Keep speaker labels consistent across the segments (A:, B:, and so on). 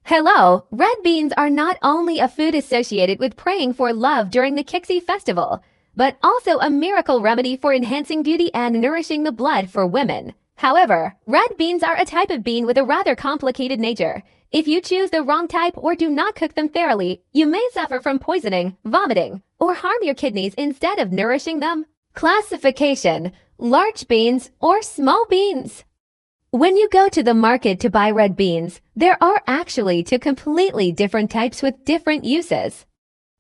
A: Hello, red beans are not only a food associated with praying for love during the Kixi festival, but also a miracle remedy for enhancing beauty and nourishing the blood for women. However, red beans are a type of bean with a rather complicated nature. If you choose the wrong type or do not cook them thoroughly, you may suffer from poisoning, vomiting, or harm your kidneys instead of nourishing them. Classification: large beans or small beans. When you go to the market to buy red beans, there are actually two completely different types with different uses.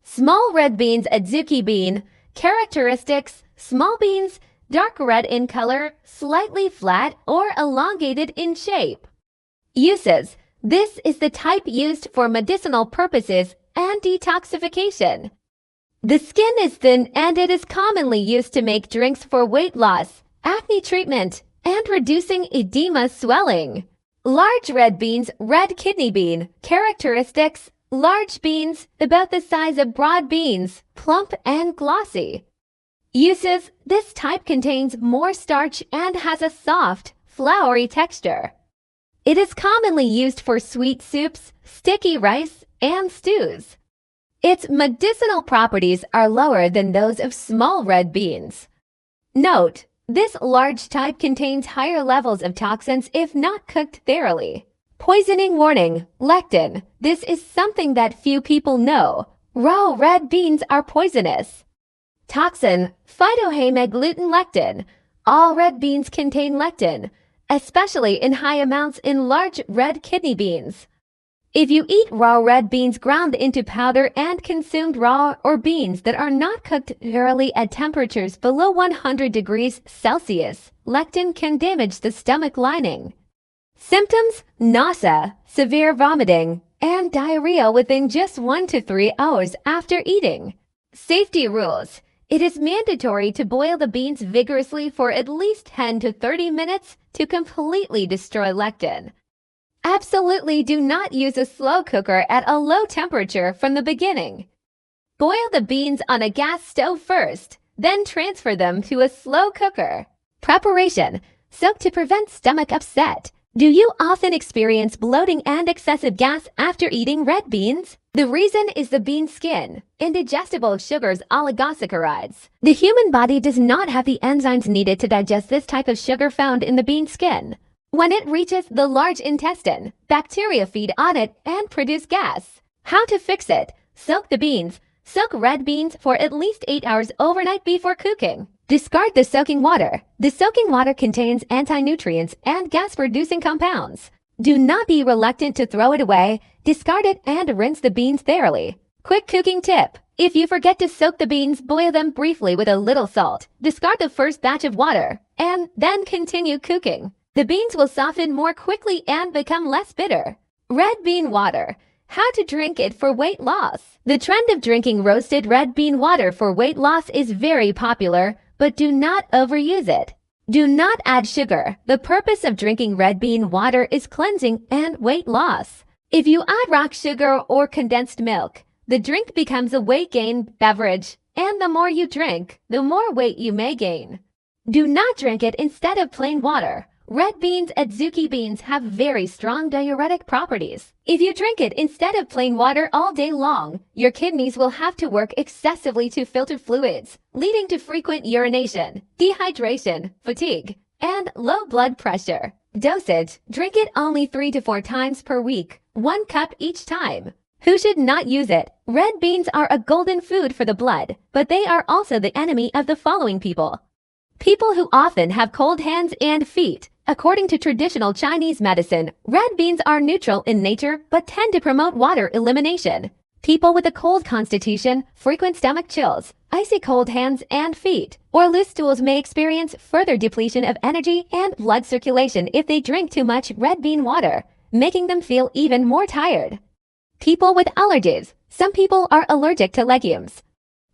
A: Small red beans, adzuki bean. Characteristics: small beans, dark red in color, slightly flat or elongated in shape. Uses: this is the type used for medicinal purposes and detoxification. The skin is thin and it is commonly used to make drinks for weight loss, acne treatment, and reducing edema swelling. Large red beans, red kidney bean. Characteristics: large beans, about the size of broad beans, plump and glossy. Uses: this type contains more starch and has a soft, floury texture. It is commonly used for sweet soups, sticky rice, and stews. Its medicinal properties are lower than those of small red beans. Note: this large type contains higher levels of toxins if not cooked thoroughly. Poisoning warning: lectin. This is something that few people know. Raw red beans are poisonous. Toxin: phytohemagglutinin lectin. All red beans contain lectin, especially in high amounts in large red kidney beans. If you eat raw red beans ground into powder and consumed raw or beans that are not cooked thoroughly at temperatures below 100 degrees Celsius, lectin can damage the stomach lining. Symptoms: nausea, severe vomiting, and diarrhea within just 1 to 3 hours after eating. Safety rules: it is mandatory to boil the beans vigorously for at least 10 to 30 minutes to completely destroy lectin. Absolutely do not use a slow cooker at a low temperature from the beginning. Boil the beans on a gas stove first, then transfer them to a slow cooker. Preparation: soak to prevent stomach upset. Do you often experience bloating and excessive gas after eating red beans? The reason is the bean skin, indigestible sugars, oligosaccharides. The human body does not have the enzymes needed to digest this type of sugar found in the bean skin. When it reaches the large intestine, bacteria feed on it and produce gas. How to fix it? Soak the beans. Soak red beans for at least 8 hours overnight before cooking. Discard the soaking water. The soaking water contains anti-nutrients and gas-producing compounds. Do not be reluctant to throw it away. Discard it and rinse the beans thoroughly. Quick cooking tip: if you forget to soak the beans, boil them briefly with a little salt. Discard the first batch of water and then continue cooking. The beans will soften more quickly and become less bitter. Red bean water. How to drink it for weight loss. The trend of drinking roasted red bean water for weight loss is very popular, but do not overuse it. Do not add sugar. The purpose of drinking red bean water is cleansing and weight loss. If you add rock sugar or condensed milk, the drink becomes a weight gain beverage, and the more you drink, the more weight you may gain. Do not drink it instead of plain water. Red beans, adzuki beans, have very strong diuretic properties. If you drink it instead of plain water all day long, your kidneys will have to work excessively to filter fluids, leading to frequent urination, dehydration, fatigue, and low blood pressure. Dosage: drink it only 3 to 4 times per week, 1 cup each time. Who should not use it? Red beans are a golden food for the blood, but they are also the enemy of the following people. People who often have cold hands and feet. According to traditional Chinese medicine, red beans are neutral in nature but tend to promote water elimination. People with a cold constitution, frequent stomach chills, icy cold hands and feet, or loose stools may experience further depletion of energy and blood circulation if they drink too much red bean water, making them feel even more tired. People with allergies. Some people are allergic to legumes.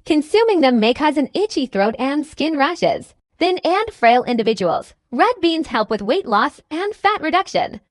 A: Consuming them may cause an itchy throat and skin rashes. Thin and frail individuals. Red beans help with weight loss and fat reduction.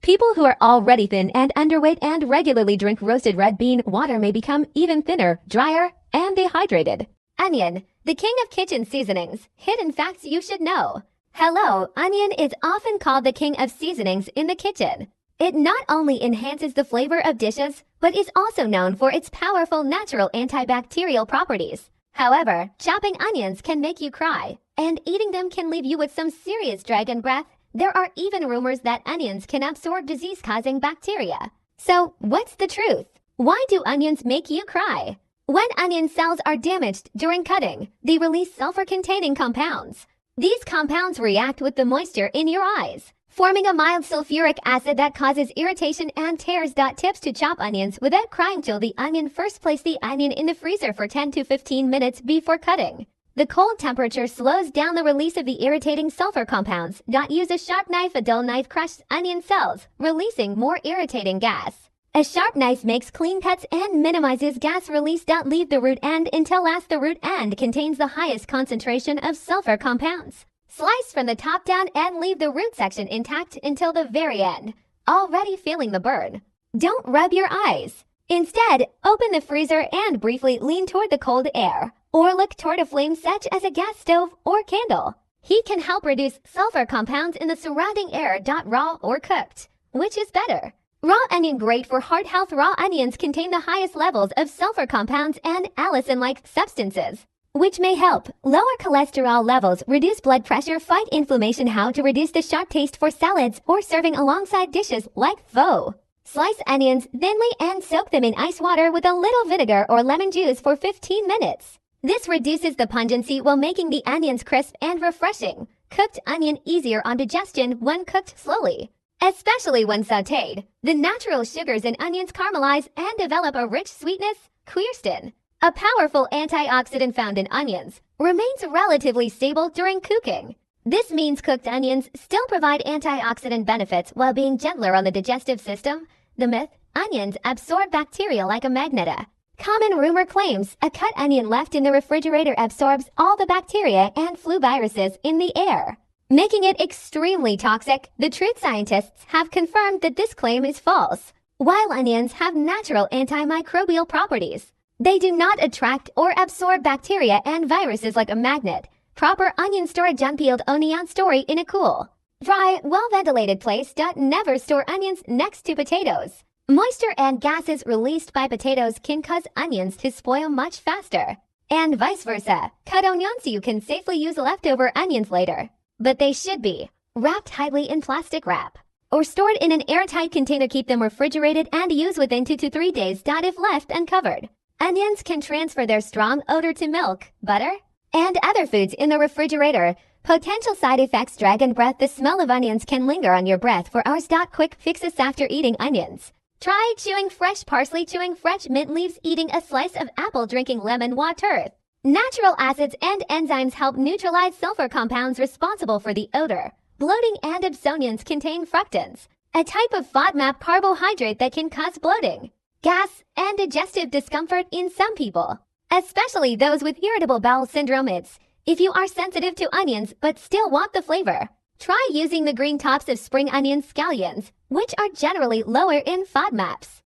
A: People who are already thin and underweight and regularly drink roasted red bean water may become even thinner, drier, and dehydrated. Onion, the king of kitchen seasonings. Hidden facts you should know. Hello, onion is often called the king of seasonings in the kitchen. It not only enhances the flavor of dishes, but is also known for its powerful natural antibacterial properties. However, chopping onions can make you cry, and eating them can leave you with some serious dragon breath. There are even rumors that onions can absorb disease-causing bacteria. So, what's the truth? Why do onions make you cry? When onion cells are damaged during cutting, they release sulfur-containing compounds. These compounds react with the moisture in your eyes, forming a mild sulfuric acid that causes irritation and tears. Tips to chop onions without crying. Chill the onion. First, place the onion in the freezer for 10 to 15 minutes before cutting. The cold temperature slows down the release of the irritating sulfur compounds. Use a sharp knife. A dull knife crushes onion cells, releasing more irritating gas. A sharp knife makes clean cuts and minimizes gas release. Leave the root end until last. The root end contains the highest concentration of sulfur compounds. Slice from the top down and leave the root section intact until the very end. Already feeling the burn? Don't rub your eyes. Instead, open the freezer and briefly lean toward the cold air, or look toward a flame such as a gas stove or candle. Heat can help reduce sulfur compounds in the surrounding air. Raw or cooked? Which is better? Raw onion. Great for heart health. Raw onions contain the highest levels of sulfur compounds and allicin-like substances, which may help lower cholesterol levels, reduce blood pressure, fight inflammation. How to reduce the sharp taste for salads or serving alongside dishes like pho. Slice onions thinly and soak them in ice water with a little vinegar or lemon juice for 15 minutes. This reduces the pungency while making the onions crisp and refreshing. Cooked onion. Easier on digestion when cooked slowly, especially when sautéed. The natural sugars in onions caramelize and develop a rich sweetness. Quercetin, a powerful antioxidant found in onions, remains relatively stable during cooking. This means cooked onions still provide antioxidant benefits while being gentler on the digestive system. The myth: onions absorb bacteria like a magnet. Common rumor claims a cut onion left in the refrigerator absorbs all the bacteria and flu viruses in the air, making it extremely toxic. The truth: scientists have confirmed that this claim is false. While onions have natural antimicrobial properties, they do not attract or absorb bacteria and viruses like a magnet. Proper onion storage. Unpeeled onion. Store in a cool, dry, well-ventilated place. Never store onions next to potatoes. Moisture and gases released by potatoes can cause onions to spoil much faster, and vice versa. Cut onions so you can safely use leftover onions later, but they should be wrapped tightly in plastic wrap or stored in an airtight container. Keep them refrigerated and use within 2 to 3 days. If left uncovered, onions can transfer their strong odor to milk, butter, and other foods in the refrigerator. Potential side effects: dragon breath. The smell of onions can linger on your breath for hours. Quick fixes after eating onions: try chewing fresh parsley, chewing fresh mint leaves, eating a slice of apple, drinking lemon water. Natural acids and enzymes help neutralize sulfur compounds responsible for the odor. Bloating and absonians contain fructans, a type of FODMAP carbohydrate that can cause bloating, gas, and digestive discomfort in some people, especially those with irritable bowel syndrome. If you are sensitive to onions but still want the flavor, try using the green tops of spring onion scallions, which are generally lower in FODMAPs.